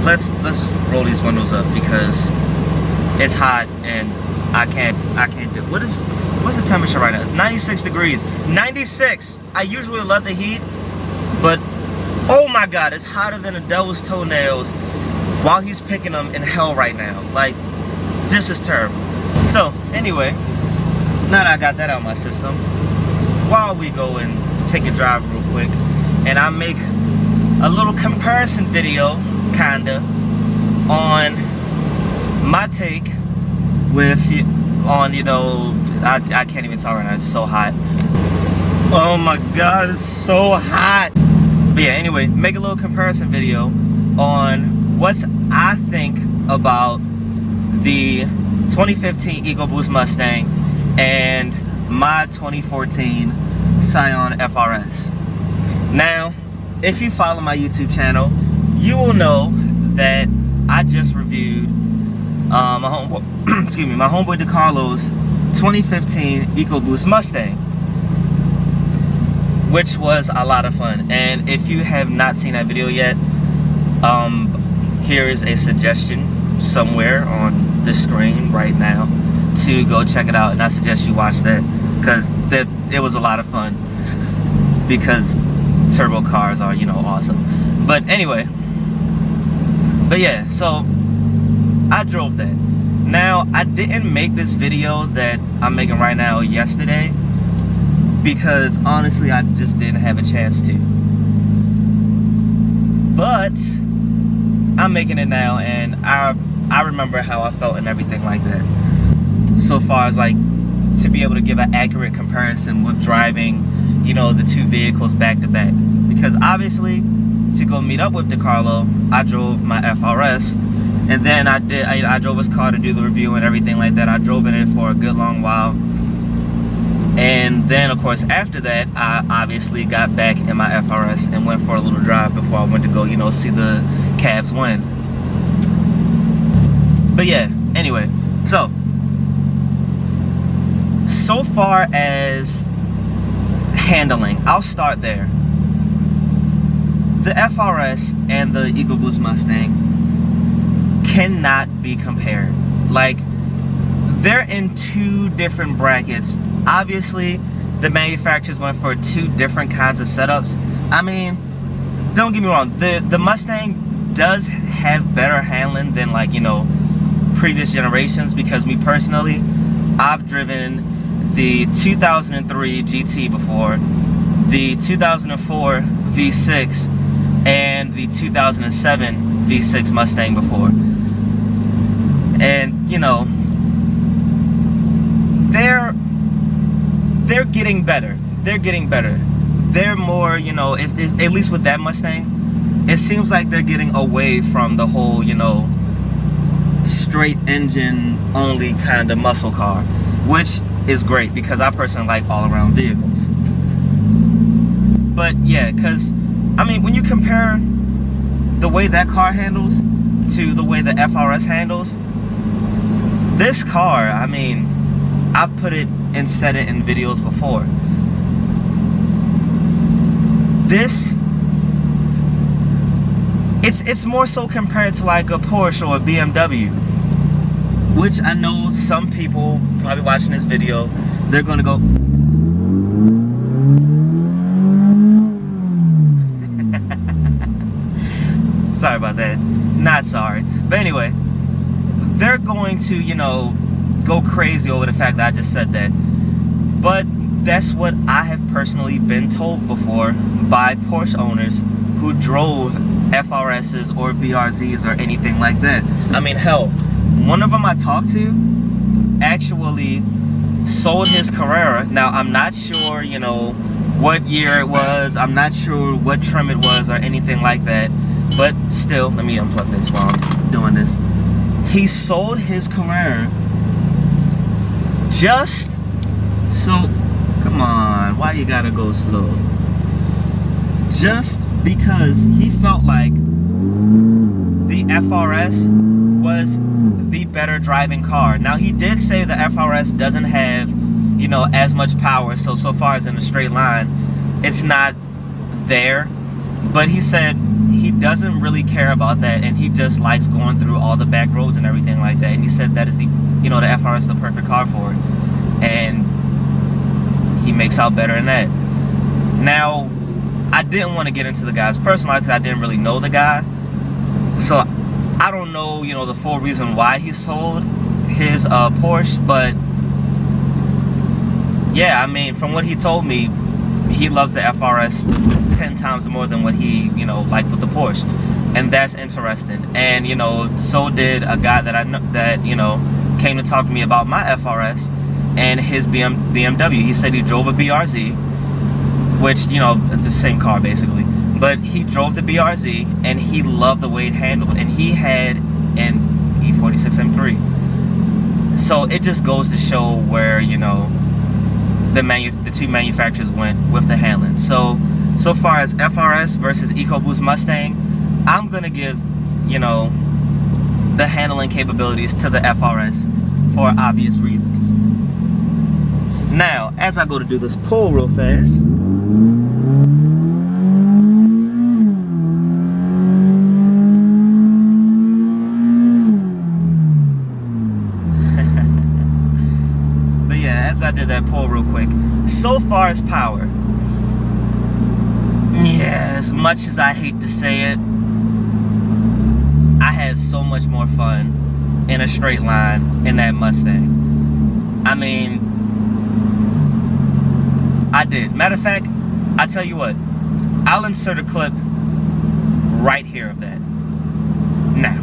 let's roll these windows up because it's hot and I can't do it. What's the temperature right now? It's 96 degrees. 96. I usually love the heat, but oh my god, it's hotter than a devil's toenails while he's picking them in hell right now. Like, this is terrible. So anyway, now that I got that out of my system, while we go and take a drive real quick and I make a little comparison video kinda on my take with on, you know, I can't even talk right now, it's so hot. Oh my god, it's so hot. But yeah, anyway, make a little comparison video on what I think about the 2015 EcoBoost Mustang and my 2014 Scion FRS. Now, if you follow my YouTube channel, you will know that I just reviewed my homeboy DeCarlo's 2015 EcoBoost Mustang, which was a lot of fun. And if you have not seen that video yet, here is a suggestion somewhere on the screen right now to go check it out, and I suggest you watch that because it was a lot of fun because turbo cars are, you know, awesome. But anyway, but yeah, so I drove that. Now, I didn't make this video that I'm making right now yesterday because honestly I just didn't have a chance to, but I'm making it now, and I remember how I felt and everything like that, so far as like to be able to give an accurate comparison with driving, you know, the two vehicles back to back. Because obviously to go meet up with DeCarlo, I drove my FRS, and then I drove his car to do the review and everything like that. I drove in it for a good long while, and then of course after that I obviously got back in my FRS and went for a little drive before I went to go, you know, see the Cavs win. But yeah, anyway, so far as handling, I'll start there. The FRS and the EcoBoost Mustang cannot be compared. Like, they're in two different brackets. Obviously, the manufacturers went for two different kinds of setups. I mean, don't get me wrong, the Mustang does have better handling than, like, you know, previous generations, because me personally, I've driven the 2003 GT before, the 2004 V6, and the 2007 V6 Mustang before. And, you know, they're getting better. They're getting better. They're more, you know, at least with that Mustang, it seems like they're getting away from the whole, you know, straight engine only kind of muscle car, which is great because I personally like all-around vehicles. But yeah, because I mean, when you compare the way that car handles to the way the FRS handles, this car, I mean, I've put it and said it in videos before, this, it's more so compared to like a Porsche or a BMW, which I know some people probably watching this video, they're gonna go, sorry about that, not sorry, but anyway, they're going to, you know, go crazy over the fact that I just said that. But that's what I have personally been told before by Porsche owners who drove FRSs or BRZs or anything like that. I mean, hell, one of them I talked to actually sold his Carrera. Now, I'm not sure, you know, what year it was. I'm not sure what trim it was or anything like that. But still, let me unplug this while I'm doing this. He sold his Carrera just so, come on, why you gotta go slow? Just because he felt like the FRS was the better driving car. Now, he did say the FRS doesn't have, you know, as much power, so far as in a straight line, it's not there. But he said he doesn't really care about that, and he just likes going through all the back roads and everything like that. And he said that is the, you know, the FRS, the perfect car for it, and he makes out better in that. Now, I didn't want to get into the guy's personal life because I didn't really know the guy, so I don't know, you know, the full reason why he sold his Porsche. But yeah, I mean, from what he told me, he loves the FRS 10 times more than what he, you know, liked with the Porsche, and that's interesting. And you know, so did a guy that I know that, you know, came to talk to me about my FRS and his BMW. He said he drove a BRZ, which, you know, the same car basically, but he drove the BRZ and he loved the way it handled, and he had an E46 M3. So it just goes to show where, you know, the two manufacturers went with the handling. So far as FRS versus EcoBoost Mustang, I'm gonna give, you know, the handling capabilities to the FRS for obvious reasons. Now, as I go to do this pull real fast, but yeah, as I did that pull real quick, so far as power, yeah, as much as I hate to say it, I had so much more fun in a straight line in that Mustang. I mean, I did. Matter of fact, I tell you what, I'll insert a clip right here of that now.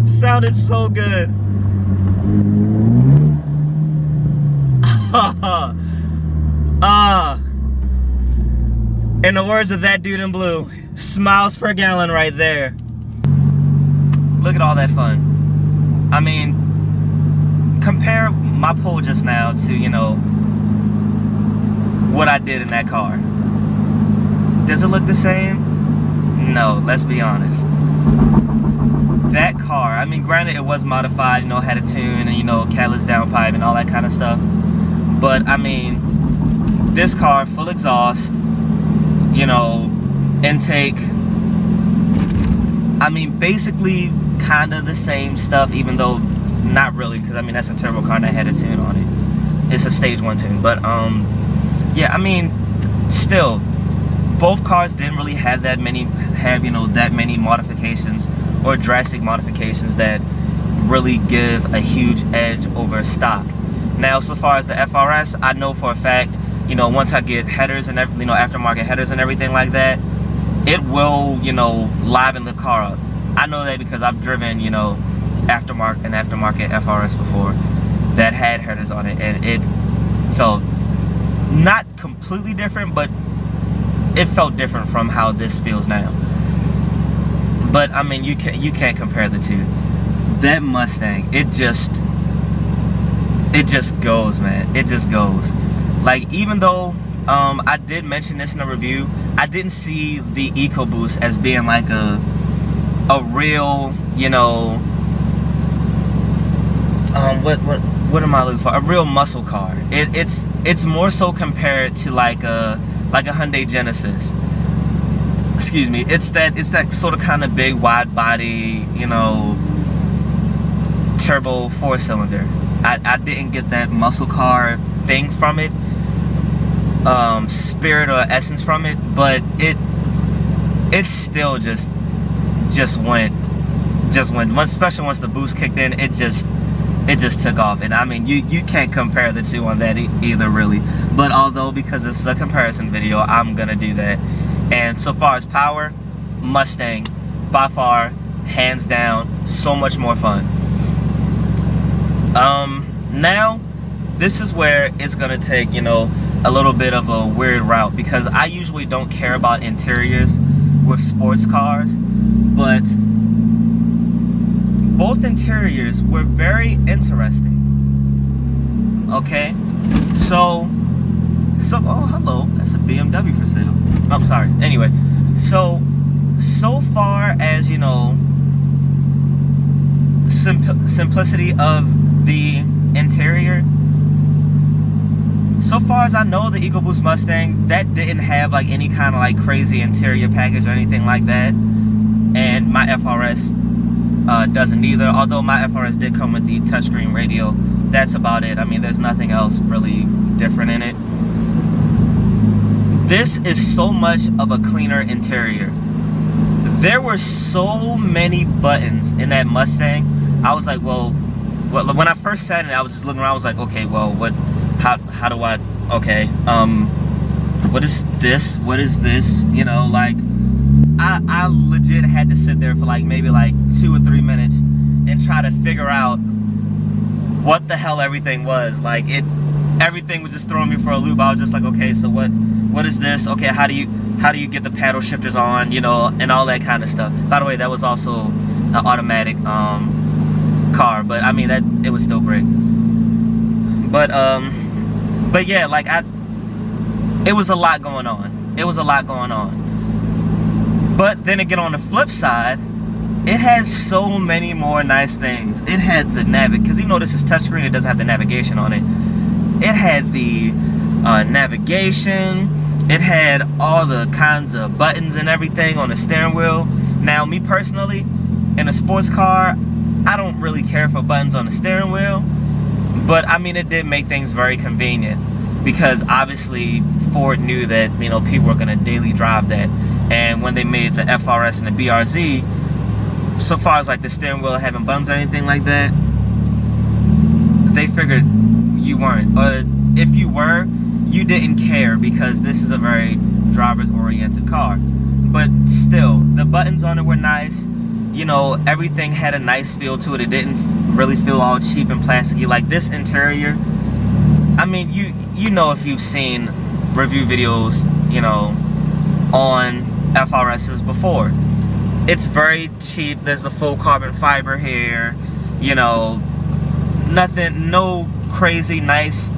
Sounded so good. In the words of that dude in blue, smiles per gallon right there. Look at all that fun. I mean, compare my pull just now to, you know, what I did in that car. Does it look the same? No, let's be honest. That car, I mean, granted it was modified, you know, had a tune and, you know, catalyst downpipe and all that kind of stuff. But I mean, this car, full exhaust, you know, intake, I mean, basically kind of the same stuff, even though not really, because I mean, that's a turbo car and that had a tune on it. It's a stage 1 tune. But yeah, I mean, still, both cars didn't really have that many modifications or drastic modifications that really give a huge edge over stock. Now, so far as the FRS, I know for a fact, you know, once I get headers and, you know, aftermarket headers and everything like that, it will, you know, liven the car up. I know that because I've driven, you know, aftermarket FRS before that had headers on it, and it felt not completely different, but it felt different from how this feels now. But I mean, you can't compare the two. That Mustang, it just goes, man. It just goes. Like, even though I did mention this in a review, I didn't see the EcoBoost as being like a real, you know, what am I looking for? A real muscle car. It's more so compared to like a Hyundai Genesis. Excuse me. It's that sort of kind of big, wide body, you know, turbo 4-cylinder. I didn't get that muscle car thing from it, spirit or essence from it, but it still just went, especially once the boost kicked in, it just took off. And I mean, you can't compare the two on that either, really. But although, because this is a comparison video, I'm gonna do that. And so far as power, Mustang, by far, hands down, so much more fun. Now, this is where it's gonna take, you know, a little bit of a weird route, because I usually don't care about interiors with sports cars, but both interiors were very interesting. Okay, so oh, hello, that's a BMW for sale. Oh, sorry. Anyway, so far as, you know, simplicity of the interior, so far as I know, the EcoBoost Mustang, that didn't have like any kind of like crazy interior package or anything like that. And my FRS doesn't either, although my FRS did come with the touchscreen radio. That's about it. I mean, there's nothing else really different in it. This is so much of a cleaner interior. There were so many buttons in that Mustang. I was like, well, when I first sat in it, I was just looking around. I was like, okay, well, how do I, okay, what is this? What is this? You know, like, I legit had to sit there for like maybe like 2 or 3 minutes and try to figure out what the hell everything was. Like, everything was just throwing me for a loop. I was just like, okay, so what is this? Okay, how do you get the paddle shifters on, you know, and all that kind of stuff. By the way, that was also an automatic car, but I mean, it was still great. But yeah, like, it was a lot going on. It was a lot going on. But then again, on the flip side, it has so many more nice things. It had the because even though this is touchscreen, it doesn't have the navigation on it. It had the navigation. It had all the kinds of buttons and everything on the steering wheel. Now, me personally, in a sports car, I don't really care for buttons on the steering wheel. But I mean, it did make things very convenient, because obviously Ford knew that, you know, people were going to daily drive that. And when they made the FRS and the BRZ, so far as like the steering wheel having buttons or anything like that, they figured you weren't. Or if you were, you didn't care, because this is a very driver's oriented car. But still, the buttons on it were nice. You know, everything had a nice feel to it. It didn't really feel all cheap and plasticky. Like this interior, I mean, you know, if you've seen review videos, you know, on FRSs before, it's very cheap. There's the full carbon fiber here, you know, nothing, no crazy nice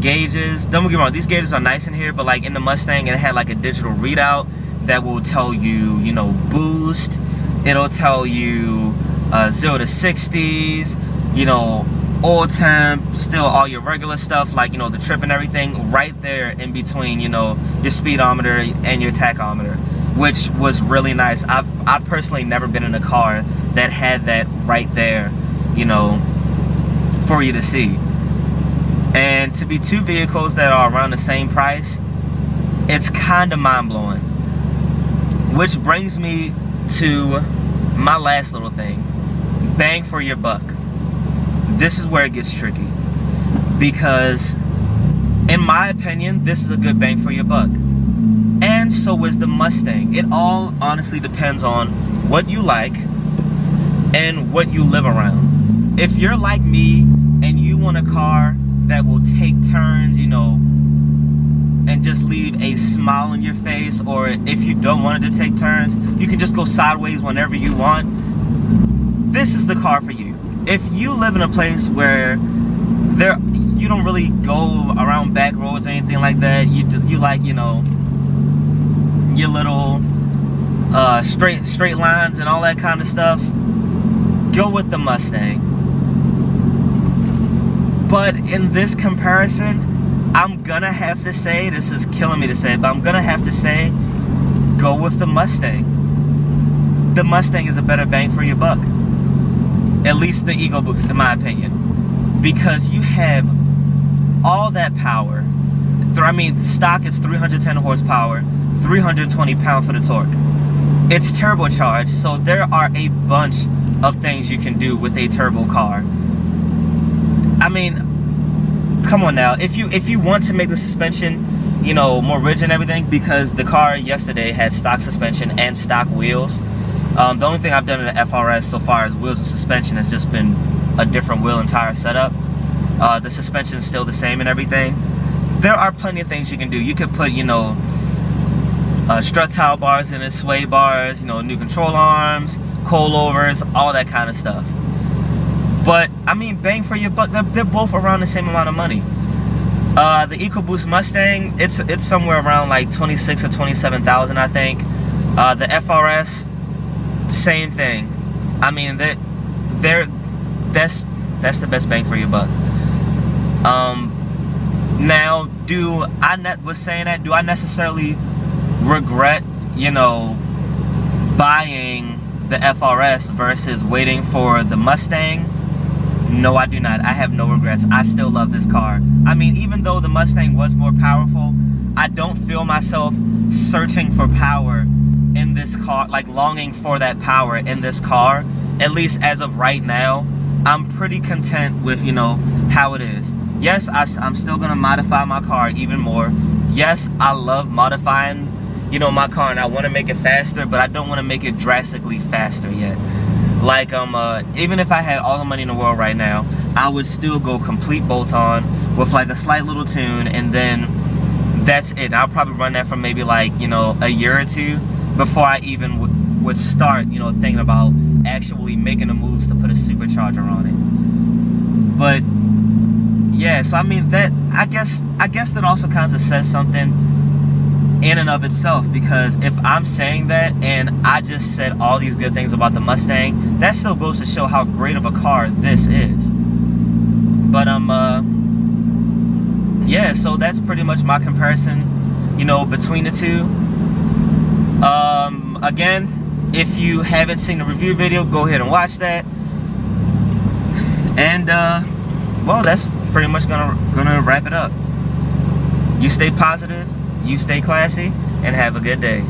gauges. Don't get me wrong, these gauges are nice in here, but like in the Mustang, it had like a digital readout that will tell you, you know, boost. It'll tell you 0 to 60s, you know, oil temp, still all your regular stuff, like, you know, the trip and everything right there in between, you know, your speedometer and your tachometer, which was really nice. I've personally never been in a car that had that right there, you know, for you to see. And to be two vehicles that are around the same price, it's kind of mind-blowing. Which brings me to my last little thing. Bang for your buck. This is where it gets tricky, because in my opinion, this is a good bang for your buck. And so is the Mustang. It all honestly depends on what you like and what you live around. If you're like me and you want a car that will take turns, you know, and just leave a smile on your face, or if you don't want it to take turns, you can just go sideways whenever you want, this is the car for you. If you live in a place where you don't really go around back roads or anything like that, you like, you know, your little straight lines and all that kind of stuff, go with the Mustang. But in this comparison, I'm gonna have to say, this is killing me to say it, but I'm gonna have to say, go with the Mustang. The Mustang is a better bang for your buck. At least the EcoBoost, in my opinion. Because you have all that power. I mean, stock is 310 horsepower, 320 pound-foot of torque. It's turbocharged, so there are a bunch of things you can do with a turbo car. I mean, come on now. If you want to make the suspension, you know, more rigid and everything, because the car yesterday had stock suspension and stock wheels. The only thing I've done in the FRS so far as wheels and suspension has just been a different wheel and tire setup. The suspension is still the same and everything. There are plenty of things you can do. You could put, you know, strut towel bars in it, sway bars, you know, new control arms, coilovers, all that kind of stuff. But I mean, bang for your buck. They're both around the same amount of money. The EcoBoost Mustang, it's somewhere around like 26 or 27,000, I think. The FRS, same thing. I mean, that's the best bang for your buck. Now, do I necessarily regret, you know, buying the FRS versus waiting for the Mustang? No, I do not. I have no regrets. I still love this car. I mean, even though the Mustang was more powerful, I don't feel myself searching for power in this car, like longing for that power in this car. At least as of right now, I'm pretty content with, you know, how it is. Yes, I'm still gonna modify my car even more. Yes, I love modifying, you know, my car, and I want to make it faster, but I don't want to make it drastically faster yet. Like, even if I had all the money in the world right now, I would still go complete bolt-on with like a slight little tune, and then that's it. I'll probably run that for maybe like, you know, a year or two before I even would start, you know, thinking about actually making the moves to put a supercharger on it. But yeah, so I mean, that I guess that also kind of says something in and of itself, because if I'm saying that and I just said all these good things about the Mustang, that still goes to show how great of a car this is. But yeah, so that's pretty much my comparison, you know, between the two. Again, if you haven't seen the review video, go ahead and watch that. And well, that's pretty much gonna wrap it up. You stay positive, you stay classy, and have a good day.